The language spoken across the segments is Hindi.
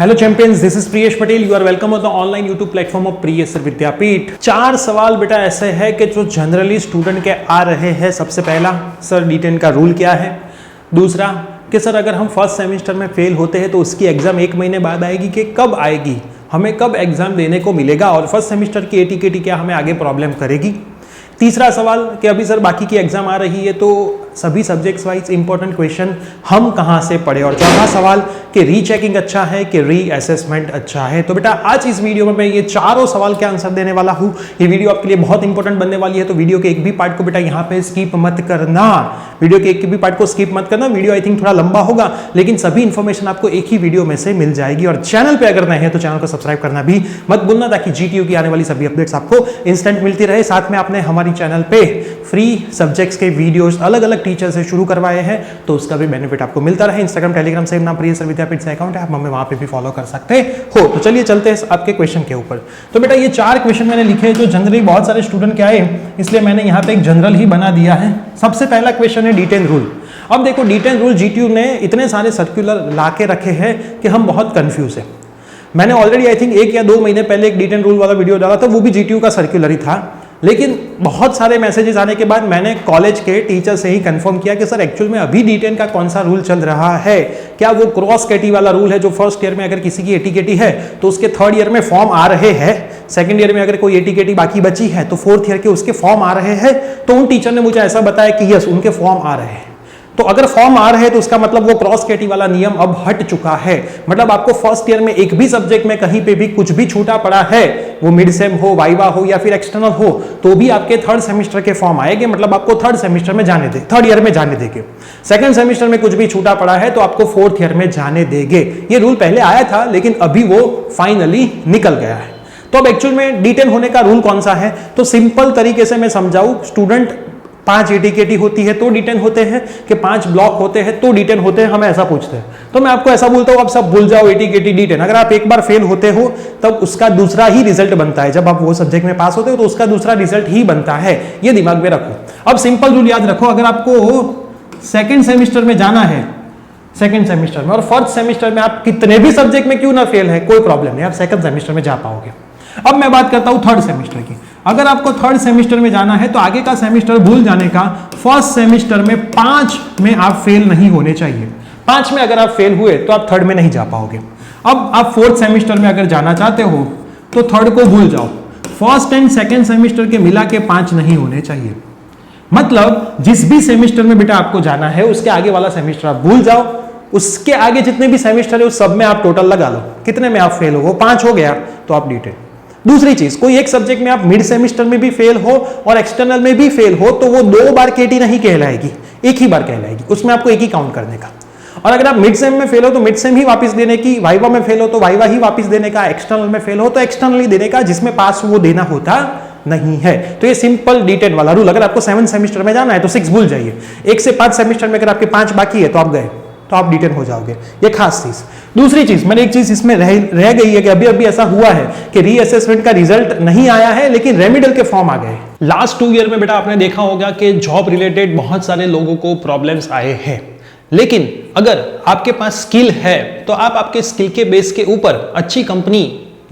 Hello champions, this is Priyesh Patel. You are welcome on the online YouTube platform of Priyesh Vidyapeeth. 4 सवाल बेटा ऐसे है कि जो जनरली स्टूडेंट के आ रहे हैं। सबसे पहला, सर D10 का रूल क्या है। दूसरा कि सर अगर हम फर्स्ट सेमेस्टर में फेल होते हैं तो उसकी एग्जाम 1 महीने बाद आएगी कि कब आएगी, हमें कब एग्जाम देने को मिलेगा और फर्स्ट सेमेस्टर की AT-KT क्या हमें आगे प्रॉब्लम करेगी। तीसरा सवाल कि अभी सर बाकी की एग्जाम आ रही है तो सभी सब्जेक्ट्स वाइज इंपॉर्टेंट क्वेश्चन हम कहाँ से पढ़े। और चौथा सवाल कि रीचेकिंग अच्छा है कि रीअसेसमेंट अच्छा है। तो बेटा आज इस वीडियो में मैं ये चारों सवाल के आंसर देने वाला हूँ। ये वीडियो आपके लिए बहुत इंपॉर्टेंट बनने वाली है, तो वीडियो के एक भी पार्ट को बेटा यहाँ पे स्किप मत करना। वीडियो के एक भी पार्ट को स्किप मत करना। वीडियो आई थिंक थोड़ा लंबा होगा लेकिन सभी इंफॉर्मेशन आपको एक ही वीडियो में से मिल जाएगी। और चैनल पे अगर नए हैं तो चैनल को सब्सक्राइब करना भी मत भूलना ताकि GTU की आने वाली सभी अपडेट्स आपको इंस्टेंट मिलती रहे। साथ में आपने हमारी चैनल पे फ्री सब्जेक्ट्स के वीडियोस अलग अलग टीचर से शुरू करवाए हैं तो उसका भी बेनिफिट आपको मिलता रहे। इंस्टाग्राम टेलीग्राम सेम नाम प्रियेश विद्यापीठ से अकाउंट है, आप हमें वहां पे भी फॉलो कर सकते हो। तो चलिए चलते हैं आपके क्वेश्चन के ऊपर। तो बेटा ये 4 क्वेश्चन मैंने लिखे हैं जो जनरली बहुत सारे स्टूडेंट के आए, इसलिए मैंने यहाँ पे एक जनरल ही बना दिया है। सबसे पहला क्वेश्चन है D10 रूल। अब देखो D10 रूल GTU ने इतने सारे सर्कुलर ला के रखे हैं कि हम बहुत कंफ्यूज है। मैंने ऑलरेडी आई थिंक 1 या 2 महीने पहले एक D10 रूल वाला वीडियो डाला था, वो भी GTU का सर्कुलर ही था। लेकिन बहुत सारे मैसेजेस आने के बाद मैंने कॉलेज के टीचर से ही कंफर्म किया कि सर एक्चुअल में अभी D10 का कौन सा रूल चल रहा है। क्या वो क्रॉस कैटी वाला रूल है जो फर्स्ट ईयर में अगर किसी की AT-KT है तो उसके थर्ड ईयर में फॉर्म आ रहे हैं, सेकंड ईयर में अगर कोई AT-KT बाकी बची है तो फोर्थ ईयर के उसके फॉर्म आ रहे हैं। तो उन टीचर ने मुझे ऐसा बताया कि यस उनके फॉर्म आ रहे हैं। तो अगर फॉर्म आ रहे हैं तो उसका मतलब वो क्रॉस कैटी वाला नियम अब हट चुका है। मतलब आपको फर्स्ट ईयर में एक भी सब्जेक्ट में कहीं पे भी कुछ भी छूटा पड़ा है, वो मिड सेम हो, वाइवा हो या फिर एक्सटर्नल हो, तो भी आपके थर्ड सेमेस्टर के फॉर्म आएंगे। मतलब आपको थर्ड सेमेस्टर में जाने दे, थर्ड ईयर में जाने देंगे। सेकंड सेमेस्टर में कुछ भी छूटा पड़ा है तो आपको फोर्थ ईयर में जाने देंगे। ये रूल पहले आया था लेकिन अभी वो फाइनली निकल गया है। तो अब एक्चुअल में D10 होने का रूल कौन सा है, तो सिंपल तरीके से मैं समझाऊं, स्टूडेंट 5 AT-KT होती है तो D10 होते हैं कि 5 ब्लॉक होते हैं तो D10 होते हैं, हमें ऐसा पूछते हैं। तो मैं आपको ऐसा बोलता हूं आप सब भूल जाओ AT-KT D10। अगर आप एक बार फेल होते हो तब उसका दूसरा ही रिजल्ट बनता है। जब आप वो सब्जेक्ट में पास होते हो तो उसका दूसरा रिजल्ट ही बनता है। ये दिमाग में रखो। अब सिंपल रूल याद रखो, अगर आपको सेकेंड सेमेस्टर में जाना है, सेकेंड सेमेस्टर में और फर्स्ट सेमेस्टर में आप कितने भी सब्जेक्ट में क्यों ना फेल है कोई प्रॉब्लम नहीं, आप सेकंड सेमेस्टर में जा पाओगे। अब मैं बात करता हूं थर्ड सेमेस्टर की। अगर आपको थर्ड सेमेस्टर में जाना है तो आगे का सेमेस्टर भूल जाने का, फर्स्ट सेमेस्टर में 5 में आप फेल नहीं होने चाहिए। 5 में अगर आप फेल हुए तो आप थर्ड में नहीं जा पाओगे। अब आप फोर्थ सेमेस्टर में अगर जाना चाहते हो तो थर्ड को भूल जाओ। फर्स्ट एंड सेकेंड सेमेस्टर के मिला के 5 नहीं होने चाहिए। मतलब जिस भी सेमेस्टर में बेटा आपको जाना है उसके आगे वाला सेमेस्टर आप भूल जाओ। उसके आगे जितने भी सेमेस्टर है उस सब में आप टोटल लगा लो, कितने में आप फेल हो, 5 हो गया तो आप D10। दूसरी चीज, कोई एक सब्जेक्ट में आप मिड सेमेस्टर में भी फेल हो और एक्सटर्नल में भी फेल हो तो वो 2 बार KT नहीं कहलाएगी, एक ही बार कहलाएगी। उसमें आपको एक ही काउंट करने का। और अगर आप मिड सेम में फेल हो तो मिड सेम ही वापस देने की, वाइवा में फेल हो तो वाइवा ही वापस देने का, एक्सटर्नल में फेल हो तो एक्सटर्नल ही देने का, जिसमें पास वो देना होता नहीं है। तो ये सिंपल D10 वाला रूल। अगर आपको 7 सेमेस्टर में जाना है तो 6 भूल जाइए। 1 से 5 सेमेस्टर में अगर आपके 5 बाकी है तो आप गए, तो आप D10 हो जाओगे। ये खास चीज। दूसरी चीज, मैंने एक चीज इसमें रह गई है कि अभी अभी ऐसा हुआ है कि रीअसेसमेंट का रिजल्ट नहीं आया है लेकिन रेमिडल के फॉर्म आ गए। लास्ट 2 ईयर में बेटा आपने देखा होगा कि जॉब रिलेटेड बहुत सारे लोगों को प्रॉब्लम्स आए हैं। लेकिन अगर आपके पास स्किल है तो आप आपके स्किल के बेस के ऊपर अच्छी कंपनी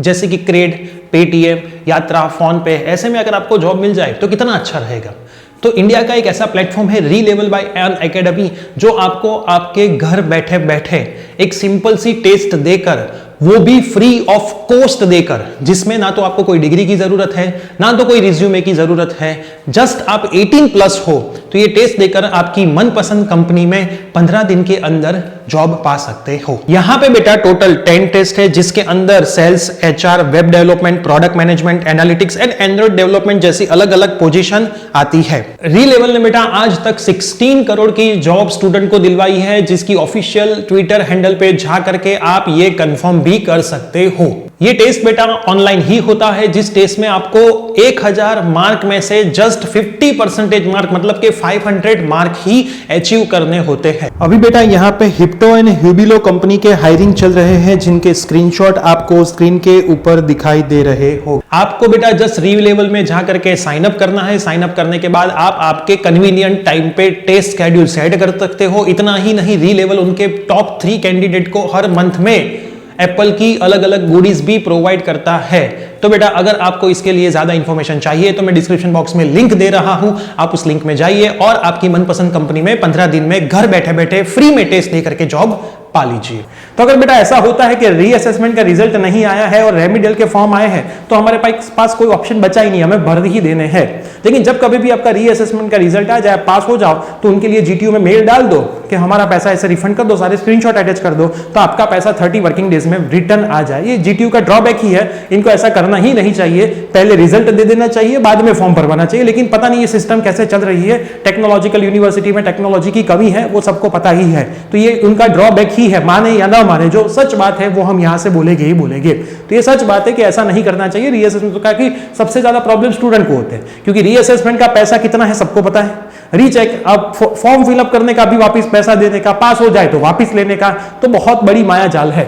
जैसे कि क्रेड, पेटीएम, यात्रा, फोन पे, ऐसे में अगर आपको जॉब मिल जाए तो कितना अच्छा रहेगा। तो इंडिया का एक ऐसा प्लेटफॉर्म है रीलेवल बाय अनअकैडमी, जो आपको आपके घर बैठे बैठे एक सिंपल सी टेस्ट देकर, वो भी फ्री ऑफ कॉस्ट देकर, जिसमें ना तो आपको कोई डिग्री की जरूरत है ना तो कोई रिज्यूमे की जरूरत है, जस्ट आप 18+ हो तो ये टेस्ट देकर आपकी मनपसंद कंपनी में 15 दिन के अंदर जॉब पा सकते हो। यहाँ पे बेटा टोटल 10 टेस्ट है जिसके अंदर sales, HR, web development, product management, analytics and android development जैसी अलग अलग पोजीशन आती है। रीलेवल ने बेटा आज तक 16 करोड़ की जॉब स्टूडेंट को दिलवाई है, जिसकी ऑफिशियल ट्विटर हैंडल पे जा करके आप ये कंफर्म भी कर सकते हो। ये टेस्ट बेटा ऑनलाइन ही होता है, जिस टेस्ट में आपको 1000 मार्क में से जस्ट 50% मार्क मतलब के 500 मार्क ही अचीव करने होते हैं। अभी बेटा यहाँ पे हिप्टो एंड ह्यूबिलो कंपनी के हायरिंग चल रहे हैं, जिनके स्क्रीनशॉट आपको स्क्रीन के ऊपर दिखाई दे रहे हो। आपको बेटा जस्ट रीलेवल में जा करके साइन अप करना है। साइन अप करने के बाद आप आपके कन्वीनियंट टाइम पे टेस्ट शेड्यूल सेट कर सकते हो। इतना ही नहीं, रीलेवल उनके टॉप 3 कैंडिडेट को हर मंथ में एप्पल की अलग अलग गुडीज भी प्रोवाइड करता है। तो बेटा अगर आपको इसके लिए ज्यादा इंफॉर्मेशन चाहिए तो मैं डिस्क्रिप्शन बॉक्स में लिंक दे रहा हूं, आप उस लिंक में जाइए और आपकी मनपसंद कंपनी में 15 दिन में घर बैठे बैठे फ्री में टेस्ट दे करके जॉब पा लीजिए। तो अगर बेटा ऐसा होता है कि रीअसेसमेंट का रिजल्ट नहीं आया है और रेमिडियल के फॉर्म आए हैं तो हमारे पास कोई ऑप्शन बचा ही नहीं, हमें भर ही देने हैं। लेकिन जब कभी भी आपका रीअसेसमेंट का रिजल्ट आ जाए, पास हो जाओ, तो उनके लिए जीटीयू में मेल डाल दो कि हमारा पैसा ऐसे रिफंड कर दो, सारे स्क्रीनशॉट अटैच कर दो, तो आपका पैसा 30 वर्किंग डेज में रिटर्न आ जाए। ये जीटीयू का ड्रॉबैक ही है, इनको ऐसा करना ही नहीं चाहिए। पहले रिजल्ट दे देना चाहिए, बाद में फॉर्म भरवाना चाहिए। लेकिन पता नहीं ये सिस्टम कैसे चल रही है, टेक्नोलॉजिकल यूनिवर्सिटी में टेक्नोलॉजी की कमी है, वो सबको पता ही है। तो ये उनका ड्रॉबैक ही है, माने या ना माने, जो सच बात है वो हम यहां से बोलेंगे ही बोलेंगे। तो ये सच बात है कि ऐसा नहीं करना चाहिए। रीअसेसमेंट का कि सबसे ज्यादा प्रॉब्लम स्टूडेंट को होते हैं, क्योंकि रीअसेसमेंट का पैसा कितना है सबको पता है, रीचेक, अब फॉर्म फिलअप करने का भी वापस पैसा देने का, पास हो जाए तो वापस लेने का, तो बहुत बड़ी माया जाल है।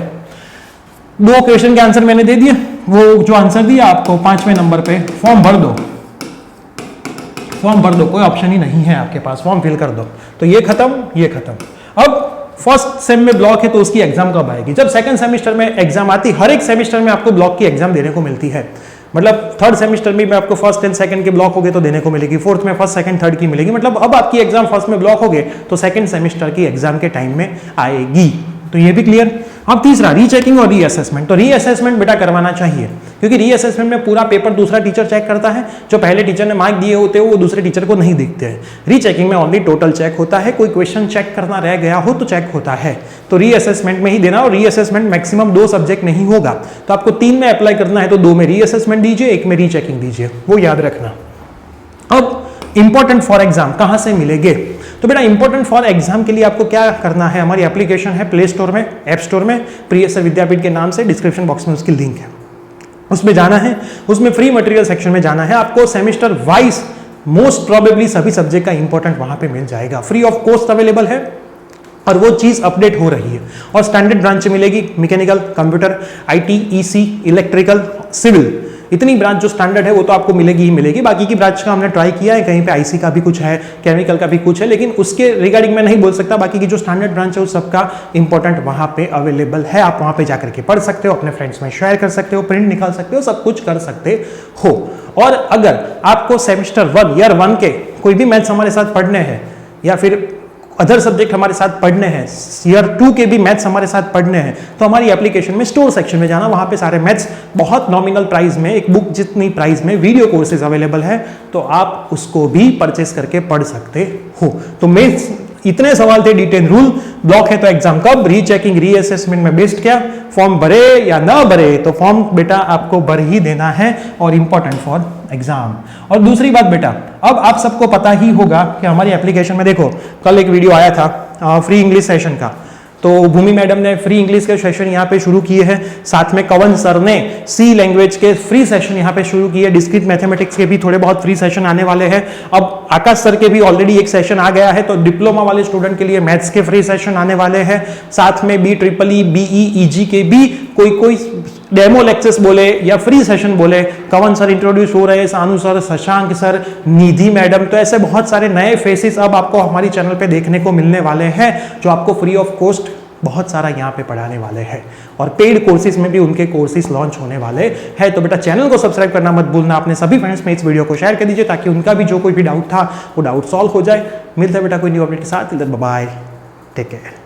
2 क्वेश्चन के आंसर मैंने दे दिए, वो जो आंसर दिया आपको 5वें नंबर पे, फॉर्म भर दो, फॉर्म भर दो, कोई ऑप्शन ही नहीं है आपके पास, फॉर्म फिल कर दो। तो ये खत्म, ये खत्म। अब फर्स्ट सेम में ब्लॉक है तो उसकी एग्जाम कब आएगी? जब सेकंड सेमेस्टर में एग्जाम आती, हर एक सेमेस्टर में आपको ब्लॉक की एग्जाम देने को मिलती है। मतलब थर्ड सेमेस्टर में आपको फर्स्ट एंड सेकंड के ब्लॉक हो गए तो देने को मिलेगी, फोर्थ में फर्स्ट सेकंड थर्ड की मिलेगी। मतलब अब आपकी एग्जाम फर्स्ट में ब्लॉक हो गए तो सेकंड सेमेस्टर की एग्जाम के टाइम में आएगी। तो ये भी क्लियर। अब तीसरा, रीचेकिंग और रीअसेसमेंट। तो रीअसेसमेंट बेटा करवाना चाहिए, क्योंकि रीअसेसमेंट में पूरा पेपर दूसरा टीचर चेक करता है, जो पहले टीचर ने मार्क दिए होते हैं वो दूसरे टीचर को नहीं देखते हैं। रीचेकिंग में ओनली टोटल चेक होता है, कोई क्वेश्चन चेक करना रह गया हो तो चेक होता है। तो रीअसेसमेंट में ही देना, और रीअसेसमेंट मैक्सिमम 2 सब्जेक्ट नहीं होगा, तो आपको 3 में अप्लाई करना है तो 2 में रीअसेसमेंट दीजिए, 1 में रीचेकिंग दीजिए, वो याद रखना। अब इंपॉर्टेंट फॉर एग्जाम कहां से मिलेंगे? तो बेटा इंपॉर्टेंट फॉर एग्जाम के लिए आपको क्या करना है, हमारी एप्लीकेशन है प्ले स्टोर में, ऐप स्टोर में, प्रियसर विद्यापीठ के नाम से, डिस्क्रिप्शन बॉक्स में उसकी लिंक है, उसमें जाना है, उसमें फ्री मटेरियल सेक्शन में जाना है। आपको सेमेस्टर वाइज मोस्ट प्रोबेबली सभी सब्जेक्ट का इंपॉर्टेंट वहां पे मिल जाएगा, फ्री ऑफ कॉस्ट अवेलेबल है, और वो चीज अपडेट हो रही है। और स्टैंडर्ड ब्रांच मिलेगी, mechanical, computer, IT, EC, electrical, civil, इतनी ब्रांच जो स्टैंडर्ड है वो तो आपको मिलेगी ही मिलेगी। बाकी की ब्रांच का हमने ट्राई किया है, कहीं पे आईसी का भी कुछ है, केमिकल का भी कुछ है, लेकिन उसके रिगार्डिंग में नहीं बोल सकता। बाकी की जो स्टैंडर्ड ब्रांच है उस सबका इंपॉर्टेंट वहां पे अवेलेबल है, आप वहां पे जाकर के पढ़ सकते हो, अपने फ्रेंड्स में शेयर कर सकते हो, प्रिंट निकाल सकते हो, सब कुछ कर सकते हो। और अगर आपको सेमेस्टर 1 ईयर 1 के कोई भी मैथ्स हमारे साथ पढ़ने हैं, या फिर अदर सब्जेक्ट हमारे साथ पढ़ने हैं, ईयर 2 के भी मैथ्स हमारे साथ पढ़ने हैं, तो हमारी एप्लीकेशन में स्टोर सेक्शन में जाना, वहां पे सारे मैथ्स बहुत नॉमिनल प्राइस में, एक बुक जितनी प्राइस में वीडियो कोर्सेज अवेलेबल है, तो आप उसको भी परचेस करके पढ़ सकते हो। तो मैथ्स इतने सवाल थे, डिटेन रूल, ब्लॉक है तो एग्जाम कब, रीचेकिंग, रीअसेसमेंट में बेस्ट क्या, फॉर्म भरे या ना भरे, तो फॉर्म बेटा आपको भर ही देना है, और इंपॉर्टेंट फॉर एग्जाम। और दूसरी बात बेटा, अब आप सबको पता ही होगा कि हमारी एप्लीकेशन में देखो, कल एक वीडियो आया था फ्री इंग्लिश सेशन का, तो भूमि मैडम ने फ्री इंग्लिश के सेशन यहाँ पे शुरू किए हैं, साथ में कवन सर ने सी लैंग्वेज के फ्री सेशन यहाँ पे शुरू किए, डिस्क्रीट मैथमेटिक्स के भी थोड़े बहुत फ्री सेशन आने वाले हैं। अब आकाश सर के भी ऑलरेडी एक सेशन आ गया है, तो डिप्लोमा वाले स्टूडेंट के लिए मैथ्स के फ्री सेशन आने वाले हैं। साथ में BEEE, BE, EG के भी कोई डेमो लेक्चर्स बोले या फ्री सेशन बोले, कवन सर इंट्रोड्यूस हो रहे हैं, सानू सर, शशांक सर, निधि मैडम, तो ऐसे बहुत सारे नए फेसेस अब आपको हमारी चैनल पे देखने को मिलने वाले हैं, जो आपको फ्री ऑफ कॉस्ट बहुत सारा यहाँ पे पढ़ाने वाले हैं। और पेड कोर्सेज में भी उनके कोर्सेज लॉन्च होने वाले हैं। तो बेटा चैनल को सब्सक्राइब करना मत भूलना, अपने सभी फ्रेंड्स में इस वीडियो को शेयर कर दीजिए, ताकि उनका भी जो कोई भी डाउट था वो डाउट सॉल्व हो जाए। मिलता है बेटा कोई न्यू अपडेट के साथ, बाय, टेक केयर।